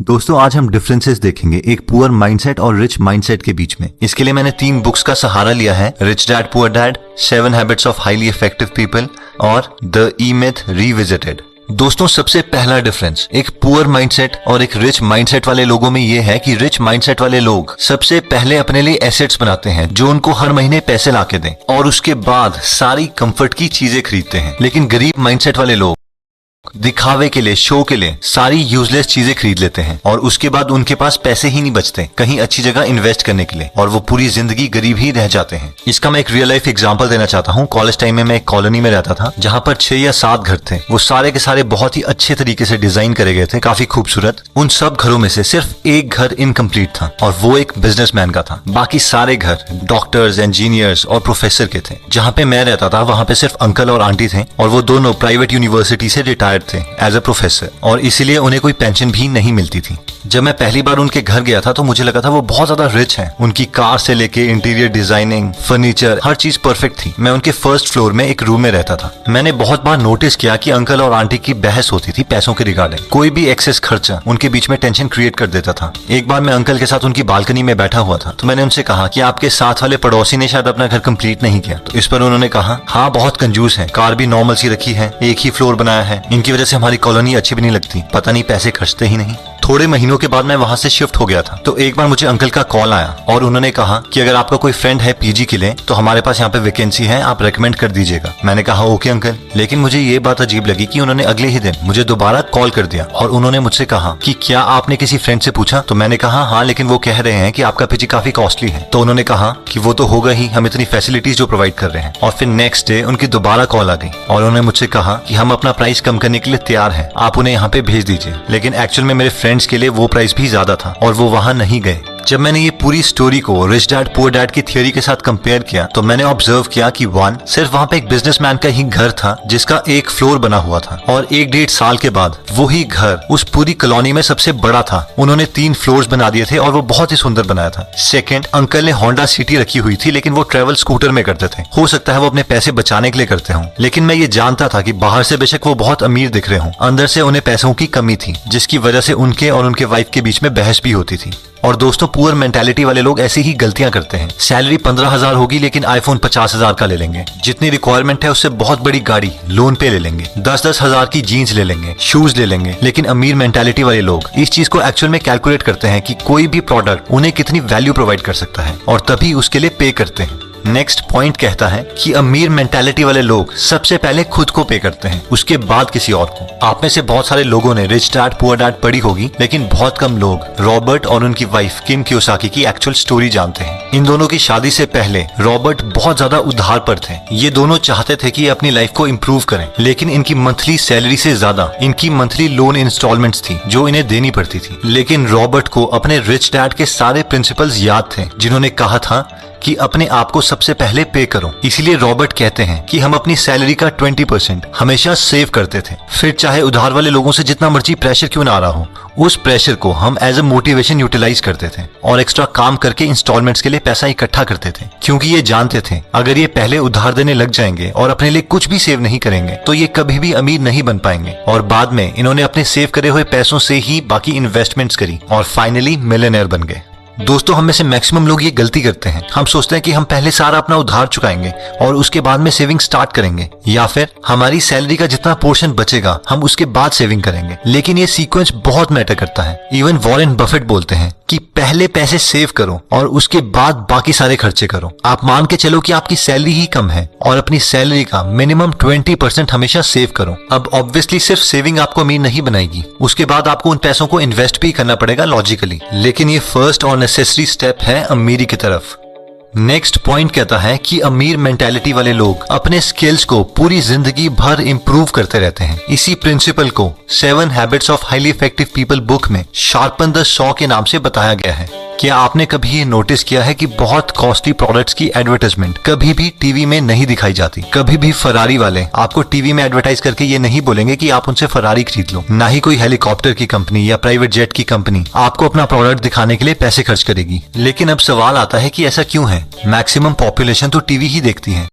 दोस्तों आज हम डिफरेंसेस देखेंगे एक पुअर माइंडसेट और रिच माइंडसेट के बीच में। इसके लिए मैंने 3 बुक्स का सहारा लिया है, rich dad poor dad, 7 habits of highly effective people और द ई मिथ रिविजिटेड। दोस्तों सबसे पहला डिफरेंस एक पुअर माइंडसेट और एक रिच माइंडसेट वाले लोगों में ये है कि रिच माइंडसेट वाले लोग सबसे पहले अपने लिए एसेट्स बनाते हैं जो उनको हर महीने पैसे लाके दें और उसके बाद सारी कंफर्ट की चीजें खरीदते हैं। लेकिन गरीब माइंडसेट वाले लोग दिखावे के लिए, शो के लिए सारी यूजलेस चीजें खरीद लेते हैं और उसके बाद उनके पास पैसे ही नहीं बचते कहीं अच्छी जगह इन्वेस्ट करने के लिए और वो पूरी जिंदगी गरीब ही रह जाते हैं। इसका मैं एक रियल लाइफ एग्जांपल देना चाहता हूँ। कॉलेज टाइम में मैं एक कॉलोनी में रहता था जहाँ पर 6 या 7 घर थे। वो सारे के सारे बहुत ही अच्छे तरीके से डिजाइन करे गए थे, काफी खूबसूरत। उन सब घरों में से सिर्फ एक घर इनकम्प्लीट था और वो एक बिजनेसमैन का था। बाकी सारे घर डॉक्टर्स, इंजीनियर्स और प्रोफेसर के थे। जहाँ पे मैं रहता था वहाँ पे सिर्फ अंकल और आंटी थे और वो दोनों प्राइवेट यूनिवर्सिटी से रिटायर्ड थे एज अ प्रोफेसर और इसीलिए उन्हें कोई पेंशन भी नहीं मिलती थी। जब मैं पहली बार उनके घर गया था तो मुझे लगा था वो बहुत ज्यादा रिच हैं। उनकी कार से लेके इंटीरियर डिजाइनिंग, फर्नीचर, हर चीज परफेक्ट थी। मैं उनके फर्स्ट फ्लोर में एक रूम में रहता था। मैंने बहुत बार नोटिस किया कि अंकल और आंटी की बहस होती थी पैसों के रिगार्डिंग। कोई भी एक्सेस खर्चा उनके बीच में टेंशन क्रिएट कर देता था। एक बार मैं अंकल के साथ उनकी बालकनी में बैठा हुआ था तो मैंने उनसे कहा कि आपके साथ वाले पड़ोसी ने शायद अपना घर कंप्लीट नहीं किया। तो इस पर उन्होंने कहा, हाँ बहुत कंजूस है, कार भी नॉर्मल सी रखी है, एक ही फ्लोर बनाया है, इनकी वजह से हमारी कॉलोनी अच्छी भी नहीं लगती, पता नहीं पैसे खर्चते ही नहीं। थोड़े महीनों के बाद मैं वहां से शिफ्ट हो गया था तो एक बार मुझे अंकल का कॉल आया और उन्होंने कहा कि अगर आपका कोई फ्रेंड है पीजी के लिए तो हमारे पास यहाँ पे वैकेंसी है, आप रेकमेंड कर दीजिएगा। मैंने कहा ओके अंकल। लेकिन मुझे ये बात अजीब लगी कि उन्होंने अगले ही दिन मुझे दोबारा कॉल कर दिया और उन्होंने मुझसे कहा कि क्या आपने किसी फ्रेंड से पूछा? तो मैंने कहा हाँ, लेकिन वो कह रहे हैं कि आपका पीजी काफी कॉस्टली है। तो उन्होंने कहा कि वो तो होगा ही, हम इतनी फैसिलिटीज जो प्रोवाइड कर रहे हैं। और फिर नेक्स्ट डे उनकी दोबारा कॉल आ गई और उन्होंने मुझसे कहा कि हम अपना प्राइस कम करने के लिए तैयार है, आप उन्हें यहाँ पे भेज दीजिए। लेकिन एक्चुअल में मेरे फ्रेंड्स के लिए वो प्राइस भी ज्यादा था और वो वहां नहीं गए। जब मैंने ये पूरी स्टोरी को रिच डैड पुअर डैड की थ्योरी के साथ कंपेयर किया तो मैंने ऑब्जर्व किया कि 1 सिर्फ वहां पे एक बिजनेसमैन का ही घर था जिसका एक फ्लोर बना हुआ था और 1-1.5 साल के बाद वो ही घर उस पूरी कॉलोनी में सबसे बड़ा था। उन्होंने 3 फ्लोर्स बना दिए थे और वो बहुत ही सुंदर बनाया था। सेकंड, अंकल ने होंडा सिटी रखी हुई थी लेकिन वो ट्रेवल स्कूटर में करते थे। हो सकता है वो अपने पैसे बचाने के लिए करते हों, लेकिन मैं ये जानता था कि बाहर से बेशक वो बहुत अमीर दिख रहे हों, अंदर से उन्हें पैसों की कमी थी जिसकी वजह से उनके और उनके वाइफ के बीच में बहस भी होती थी। और दोस्तों पुअर मेंटालिटी वाले लोग ऐसी ही गलतियां करते हैं। सैलरी 15,000 होगी लेकिन आईफोन 50,000 का ले लेंगे। जितनी रिक्वायरमेंट है उससे बहुत बड़ी गाड़ी लोन पे ले लेंगे। 10-10 हजार की जीन्स ले लेंगे, शूज ले लेंगे। लेकिन अमीर मेंटालिटी वाले लोग इस चीज को एक्चुअल में कैलकुलेट करते हैं कि कोई भी प्रोडक्ट उन्हें कितनी वैल्यू प्रोवाइड कर सकता है और तभी उसके लिए पे करते हैं। नेक्स्ट पॉइंट कहता है कि अमीर मेंटालिटी वाले लोग सबसे पहले खुद को पे करते हैं, उसके बाद किसी और को। आप में से बहुत सारे लोगों ने रिच डैड पुअर डैड पढ़ी होगी लेकिन बहुत कम लोग रॉबर्ट और उनकी वाइफ किम कियोसाकी की एक्चुअल स्टोरी जानते हैं। इन दोनों की शादी से पहले रॉबर्ट बहुत ज्यादा उधार पर थे। ये दोनों चाहते थे कि अपनी लाइफ को इम्प्रूव करें लेकिन इनकी मंथली सैलरी से ज्यादा इनकी मंथली लोन इंस्टॉलमेंट्स थी जो इन्हें देनी पड़ती थी। लेकिन रॉबर्ट को अपने रिच डैड के सारे प्रिंसिपल्स याद थे जिन्होंने कहा था कि अपने आप को सबसे पहले पे करो। इसीलिए रॉबर्ट कहते हैं कि हम अपनी सैलरी का 20% हमेशा सेव करते थे। फिर चाहे उधार वाले लोगों से जितना मर्जी प्रेशर क्यों ना आ रहा हो, उस प्रेशर को हम एज अ मोटिवेशन यूटिलाइज करते थे और एक्स्ट्रा काम करके इंस्टॉलमेंट्स के लिए पैसा इकट्ठा करते थे, क्योंकि ये जानते थे अगर ये पहले उधार देने लग जाएंगे और अपने लिए कुछ भी सेव नहीं करेंगे तो ये कभी भी अमीर नहीं बन पाएंगे। और बाद में इन्होंने अपने सेव करे हुए पैसों से ही बाकी इन्वेस्टमेंट्स करी और फाइनली मिलियनेयर बन गए। दोस्तों हम में से मैक्सिमम लोग ये गलती करते हैं। हम सोचते हैं कि हम पहले सारा अपना उधार चुकाएंगे और उसके बाद में सेविंग स्टार्ट करेंगे, या फिर हमारी सैलरी का जितना पोर्शन बचेगा हम उसके बाद सेविंग करेंगे। लेकिन ये सीक्वेंस बहुत मैटर करता है। इवन वॉरेन बफेट बोलते हैं कि पहले पैसे सेव करो और उसके बाद बाकी सारे खर्चे करो। आप मान के चलो कि आपकी सैलरी ही कम है और अपनी सैलरी का मिनिमम 20% हमेशा सेव करो। अब ऑब्वियसली सिर्फ सेविंग आपको अमीर नहीं बनाएगी, उसके बाद आपको उन पैसों को इन्वेस्ट भी करना पड़ेगा लॉजिकली, लेकिन ये फर्स्ट और नेसेसरी स्टेप है अमीरी की तरफ। नेक्स्ट पॉइंट कहता है कि अमीर मेंटालिटी वाले लोग अपने स्किल्स को पूरी जिंदगी भर इंप्रूव करते रहते हैं। इसी प्रिंसिपल को 7 habits of highly effective people book में शार्पन द सॉ के नाम से बताया गया है। क्या आपने कभी ये नोटिस किया है कि बहुत कॉस्टली प्रोडक्ट्स की एडवर्टाइजमेंट कभी भी टीवी में नहीं दिखाई जाती? कभी भी फरारी वाले आपको टीवी में एडवर्टाइज करके ये नहीं बोलेंगे कि आप उनसे फरारी खरीद लो। ना ही कोई हेलीकॉप्टर की कंपनी या प्राइवेट जेट की कंपनी आपको अपना प्रोडक्ट दिखाने के लिए पैसे खर्च करेगी। लेकिन अब सवाल आता है कि ऐसा क्यों है? मैक्सिमम पॉपुलेशन तो टीवी ही देखती है।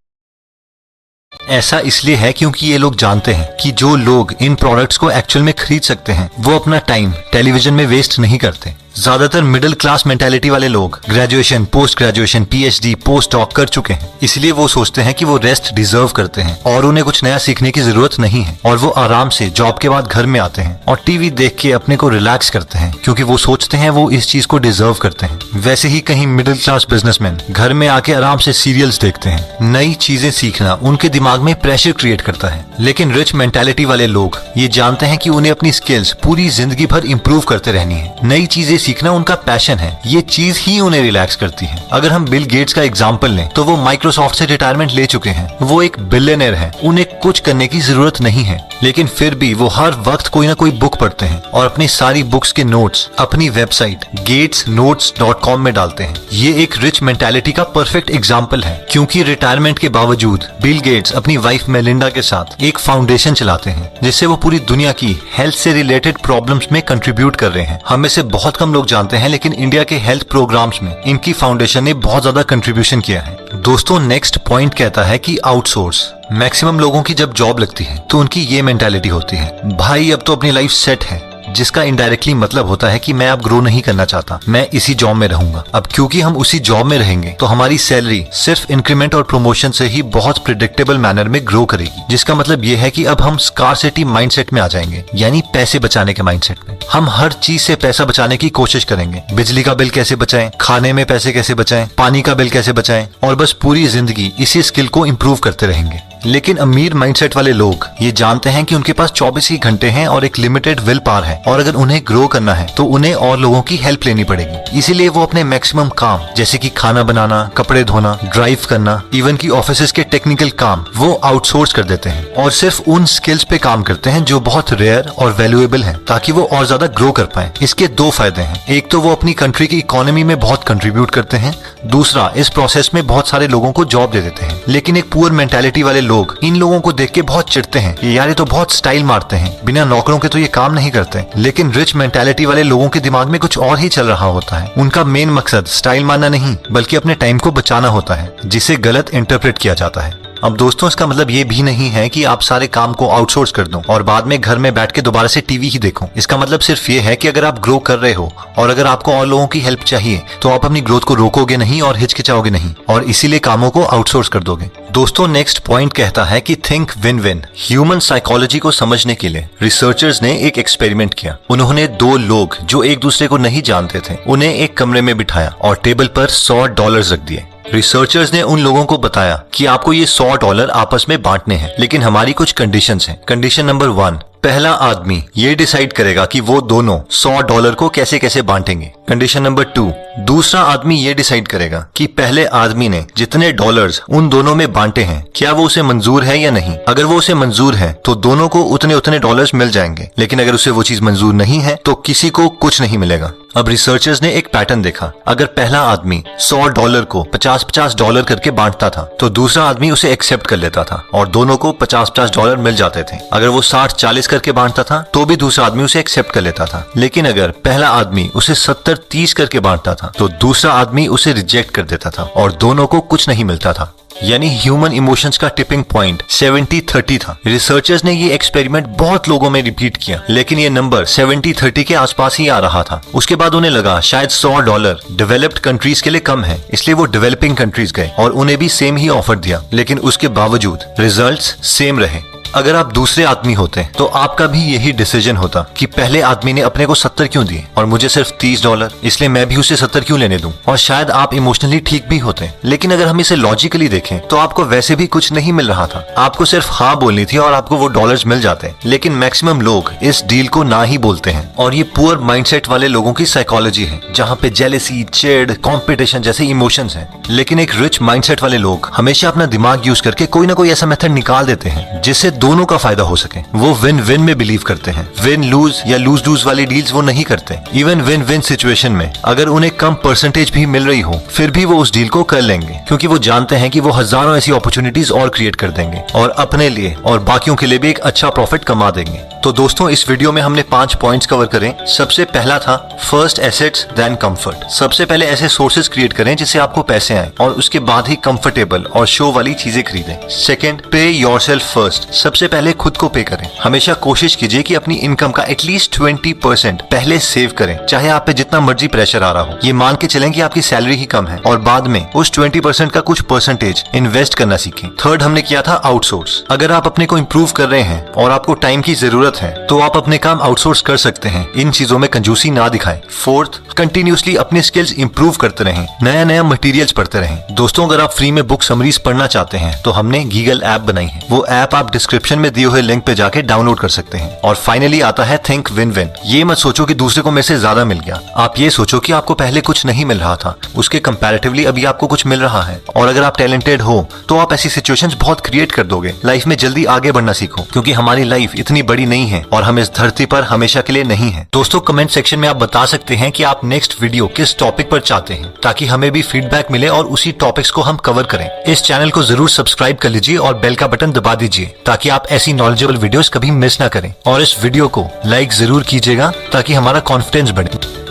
ऐसा इसलिए है क्योंकि ये लोग जानते हैं कि जो लोग इन प्रोडक्ट्स को एक्चुअल में खरीद सकते हैं वो अपना टाइम टेलीविजन में वेस्ट नहीं करते। ज्यादातर मिडिल क्लास मेंटालिटी वाले लोग graduation, post graduation, PhD, post doc कर चुके हैं, इसलिए वो सोचते हैं कि वो रेस्ट डिजर्व करते हैं और उन्हें कुछ नया सीखने की जरूरत नहीं है, और वो आराम से जॉब के बाद घर में आते हैं और टीवी देख के अपने को रिलैक्स करते हैं क्योंकि वो सोचते हैं वो इस चीज को डिजर्व करते हैं। वैसे ही कहीं मिडिल क्लास बिजनेसमैन घर में आके आराम से सीरियल्स देखते हैं। नई चीजें सीखना उनके दिमाग में प्रेशर क्रिएट करता है, लेकिन रिच मेंटालिटी वाले लोग ये जानते हैं कि उन्हें अपनी स्किल्स पूरी जिंदगी भर इंप्रूव करते रहनी है। नई चीजें सीखना उनका पैशन है, ये चीज ही उन्हें रिलैक्स करती है। अगर हम बिल गेट्स का एग्जांपल लें तो वो माइक्रोसॉफ्ट से रिटायरमेंट ले चुके हैं, वो एक बिलियनर है, उन्हें कुछ करने की जरूरत नहीं है, लेकिन फिर भी वो हर वक्त कोई ना कोई बुक पढ़ते हैं और अपनी सारी बुक्स के नोट्स अपनी वेबसाइट gatesnotes.com में डालते हैं। ये एक रिच मेंटालिटी का परफेक्ट एग्जांपल है, क्योंकि रिटायरमेंट के बावजूद बिल गेट्स अपनी वाइफ मेलिंडा के साथ एक फाउंडेशन चलाते हैं जिससे वो पूरी दुनिया की हेल्थ से रिलेटेड प्रॉब्लम्स में कंट्रीब्यूट कर रहे हैं। हम में से बहुत कम लोग जानते हैं, लेकिन इंडिया के हेल्थ प्रोग्राम्स में इनकी फाउंडेशन ने बहुत ज्यादा कंट्रीब्यूशन किया है। दोस्तों, नेक्स्ट पॉइंट कहता है कि आउटसोर्स। मैक्सिमम लोगों की जब जॉब लगती है तो उनकी ये मेंटालिटी होती है, भाई अब तो अपनी लाइफ सेट है, जिसका इनडायरेक्टली मतलब होता है कि मैं अब ग्रो नहीं करना चाहता, मैं इसी जॉब में रहूंगा। अब क्योंकि हम उसी जॉब में रहेंगे तो हमारी सैलरी सिर्फ इंक्रीमेंट और प्रमोशन से ही बहुत प्रिडिक्टेबल मैनर में ग्रो करेगी, जिसका मतलब ये है कि अब हम स्कार्सिटी माइंडसेट में आ जाएंगे, यानी पैसे बचाने के माइंडसेट में। हम हर चीज से पैसा बचाने की कोशिश करेंगे। बिजली का बिल कैसे बचाएं, खाने में पैसे कैसे बचाएं, पानी का बिल कैसे बचाएं, और बस पूरी जिंदगी इसी स्किल को इम्प्रूव करते रहेंगे। लेकिन अमीर माइंडसेट वाले लोग ये जानते हैं कि उनके पास 24 ही घंटे हैं और एक लिमिटेड विल पावर है, और अगर उन्हें ग्रो करना है तो उन्हें और लोगों की हेल्प लेनी पड़ेगी। इसीलिए वो अपने मैक्सिमम काम जैसे कि खाना बनाना, कपड़े धोना, ड्राइव करना, इवन की ऑफिस के टेक्निकल काम वो आउटसोर्स कर देते हैं और सिर्फ उन स्किल्स पे काम करते हैं जो बहुत रेयर और वैल्यूएबल हैं, ताकि वो और ज्यादा ग्रो कर पाए। इसके दो फायदे हैं, एक तो वो अपनी कंट्री की इकोनॉमी में बहुत कंट्रीब्यूट करते हैं, दूसरा इस प्रोसेस में बहुत सारे लोगों को जॉब दे देते हैं। लेकिन एक पुअर मेंटालिटी वाले लोग इन लोगों को देख के बहुत चिढ़ते हैं, ये यार ये तो बहुत स्टाइल मारते हैं, बिना नौकरों के तो ये काम नहीं करते। लेकिन रिच मेंटालिटी वाले लोगों के दिमाग में कुछ और ही चल रहा होता है। उनका मेन मकसद स्टाइल मारना नहीं, बल्कि अपने टाइम को बचाना होता है, जिसे गलत इंटरप्रेट किया जाता है। अब दोस्तों, इसका मतलब ये भी नहीं है कि आप सारे काम को आउटसोर्स कर दो और बाद में घर में बैठ के दोबारा से टीवी ही देखो। इसका मतलब सिर्फ ये है कि अगर आप ग्रो कर रहे हो और अगर आपको और लोगों की हेल्प चाहिए तो आप अपनी ग्रोथ को रोकोगे नहीं और हिचकिचाओगे नहीं, और इसीलिए कामों को आउटसोर्स कर दोगे। दोस्तों, नेक्स्ट पॉइंट कहता है कि think win win. Human psychology को समझने के लिए रिसर्चर्स ने एक एक्सपेरिमेंट किया। उन्होंने दो लोग जो एक दूसरे को नहीं जानते थे उन्हें एक कमरे में बिठाया और टेबल पर $100 रख दिए। रिसर्चर्स ने उन लोगों को बताया कि आपको ये $100 आपस में बांटने हैं, लेकिन हमारी कुछ कंडीशंस हैं। कंडीशन नंबर 1, पहला आदमी ये डिसाइड करेगा कि वो दोनों $100 को कैसे कैसे बांटेंगे। कंडीशन नंबर 2, दूसरा आदमी ये डिसाइड करेगा कि पहले आदमी ने जितने डॉलर्स उन दोनों में बांटे हैं क्या वो उसे मंजूर है या नहीं। अगर वो उसे मंजूर है तो दोनों को उतने उतने डॉलर्स मिल जाएंगे, लेकिन अगर उसे वो चीज मंजूर नहीं है तो किसी को कुछ नहीं मिलेगा। अब रिसर्चर्स ने एक पैटर्न देखा, अगर पहला आदमी $100 को $50 करके बांटता था तो दूसरा आदमी उसे एक्सेप्ट कर लेता था और दोनों को $50 मिल जाते थे। अगर वो 60-40 करके बांटता था तो भी दूसरा आदमी उसे एक्सेप्ट कर लेता था। लेकिन अगर पहला आदमी उसे 70-30 करके बांटता था तो दूसरा आदमी उसे रिजेक्ट कर देता था और दोनों को कुछ नहीं मिलता था। यानी ह्यूमन इमोशंस का टिपिंग पॉइंट 70-30 था। रिसर्चर्स ने ये एक्सपेरिमेंट बहुत लोगों में रिपीट किया, लेकिन ये नंबर 70-30 के आसपास ही आ रहा था। उसके बाद उन्हें लगा शायद $100 डेवलप्ड कंट्रीज के लिए कम है, इसलिए वो डेवलपिंग कंट्रीज गए और उन्हें भी सेम ही ऑफर दिया, लेकिन उसके बावजूद रिजल्ट्स सेम रहे। अगर आप दूसरे आदमी होते तो आपका भी यही डिसीजन होता कि पहले आदमी ने अपने को 70 क्यों दिए और मुझे सिर्फ $30, इसलिए मैं भी उसे 70 क्यों लेने दूं। और शायद आप इमोशनली ठीक भी होते, लेकिन अगर हम इसे लॉजिकली देखें तो आपको वैसे भी कुछ नहीं मिल रहा था। आपको सिर्फ हाँ बोलनी थी और आपको वो डॉलर्स मिल जाते। लेकिन मैक्सिमम लोग इस डील को ना ही बोलते हैं, और ये पुअर माइंडसेट वाले लोगों की साइकोलॉजी है, जहाँ पे जेलेसी, चिढ़, कॉम्पिटिशन जैसे इमोशंस हैं। लेकिन एक रिच माइंडसेट वाले लोग हमेशा अपना दिमाग यूज करके कोई ना कोई ऐसा मेथड निकाल देते हैं जिससे दोनों का फायदा हो सके। वो विन विन में बिलीव करते हैं। विन लूज या लूज लूज वाली डील्स वो नहीं करते। इवन विन विन सिचुएशन में अगर उन्हें कम परसेंटेज भी मिल रही हो फिर भी वो उस डील को कर लेंगे, क्योंकि वो जानते हैं कि वो हजारों ऐसी अपॉर्चुनिटीज और क्रिएट कर देंगे और अपने लिए और बाकियों के लिए भी एक अच्छा प्रॉफिट कमा देंगे। तो दोस्तों इस वीडियो में हमने 5 पॉइंट्स कवर करें। सबसे पहला था फर्स्ट एसेट्स देन कंफर्ट। सबसे पहले ऐसे सोर्सेज क्रिएट करें जिससे आपको पैसे आए और उसके बाद ही कंफर्टेबल और शो वाली चीजें खरीदें। सेकंड, पे योरसेल्फ फर्स्ट। सबसे पहले खुद को पे करें। हमेशा कोशिश कीजिए कि अपनी इनकम का एटलीस्ट 20% पहले सेव करें, चाहे आप पे जितना मर्जी प्रेशर आ रहा हो। ये मान के चलें कि आपकी सैलरी ही कम है और बाद में उस 20% का कुछ परसेंटेज इन्वेस्ट करना सीखें। थर्ड हमने किया था आउटसोर्स। अगर आप अपने को इम्प्रूव कर रहे हैं और आपको टाइम की जरूरत है तो आप अपने काम आउटसोर्स कर सकते हैं। इन चीजों में कंजूसी ना दिखाएं। फोर्थ, कंटिन्यूसली अपने स्किल्स इंप्रूव करते रहें, नया नया मटेरियल्स पढ़ते रहें। दोस्तों अगर आप फ्री में बुक समरीज पढ़ना चाहते हैं तो हमने गीगल ऐप बनाई है। वो ऐप आप डिस्क्रिप्शन में दिए हुए लिंक पे जाके डाउनलोड कर सकते हैं। और फाइनली आता है थिंक विन विन। ये मत सोचो कि दूसरे को मेरे से ज्यादा मिल गया। आप ये सोचो कि आपको पहले कुछ नहीं मिल रहा था, उसके कंपैरेटिवली अभी आपको कुछ मिल रहा है। और अगर आप टैलेंटेड हो तो आप ऐसी सिचुएशंस बहुत क्रिएट कर दोगे। लाइफ में जल्दी आगे बढ़ना सीखो, क्योंकि हमारी लाइफ इतनी बड़ी नहीं है और हम इस धरती पर हमेशा के लिए नहीं है। दोस्तों कमेंट सेक्शन में आप बता सकते हैं कि आप नेक्स्ट वीडियो किस टॉपिक पर चाहते हैं, ताकि हमें भी फीडबैक मिले और उसी टॉपिक्स को हम कवर करें। इस चैनल को जरूर सब्सक्राइब कर लीजिए और बेल का बटन दबा दीजिए ताकि आप ऐसी नॉलेजेबल वीडियोस कभी मिस ना करें। और इस वीडियो को लाइक जरूर कीजिएगा ताकि हमारा कॉन्फिडेंस बढ़े।